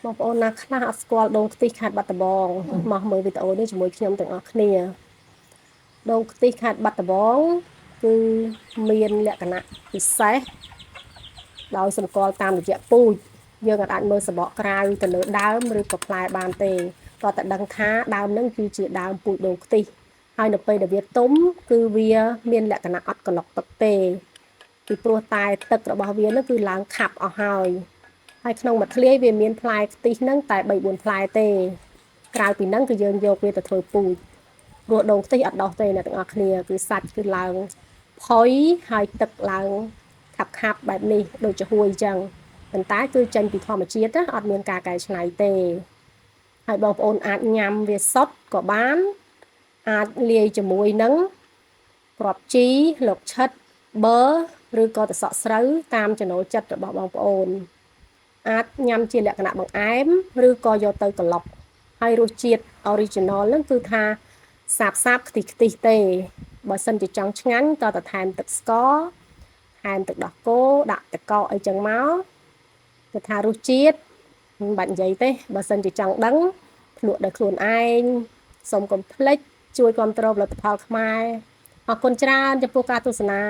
បងប្អូនណាខ្លះអត់ស្គាល់ដូងខ្ទិះខេត្តបាត់ដំបងមកមើលវីដេអូនេះជាមួយខ្ញុំទាំងអស់គ្នាដូងខ្ទិះខេត្តបាត់ដំបងគឺមានលក្ខណៈពិសេសដោយសម្គាល់តាមរយៈពូជយើងអាចមើលសបកក្រៅទៅលើដើមឬក៏ផ្លែបានទេក៏តែដឹងថាដើមនឹងគឺជាដើមពូជដូងខ្ទិះហើយនៅពេលដែលវាទុំគឺវាមានលក្ខណៈអត់ក្លុកទឹកទេពីព្រោះតែទឹករបស់វានឹងគឺឡើងខាប់អស់ហើយក្នុងមួយធ្លាយវាមានផ្លែខ្ទិះហ្នឹងតែ3 4ផ្លែទេក្រៅពីហ្នឹងគឺយើងយកវាទៅធ្វើពូជព្រោះដូងខ្ទិះអត់ដោះទេអ្នកទាំងអស់គ្នាគឺសាច់គឺឡើងផុយហើយទឹកឡើងខាប់បែបនេះដូចជាហួយអញ្ចឹងប៉ុន្តែគឺចេញពីធម្មជាតិណាអត់មានការកែច្នៃទេហើយបងប្អូនអាចញ៉ាំវាសុទ្ធក៏បានអាចលាយជាមួយនឹងគ្រាប់ជីលកឆិតប៊ឺឬក៏ទឹកសក់ស្រូវតាមចំណូលចិត្តរបស់បងប្អូនអាចញ៉ាំជាលក្ខណៈបង្អែមឬក៏យកទៅក្លុកហើយរសជាតិ original ហ្នឹងគឺថាសាបខ្ទិះទេបើសិនជាចង់ឆ្ងាញ់ក៏ថែមទឹកស្ករថែមទឹកដោះគោដាក់ទឹកកកអីចឹងមកគឺថារសជាតិមិនបាច់និយាយទេបើសិនជាចង់ដឹងភ្លក់ដោយខ្លួនឯងសូមកុំភ្លេចជួយគ្រប់គ្រងផលិតផលខ្មែរអរគុណច្រើនចំពោះការទស្សនា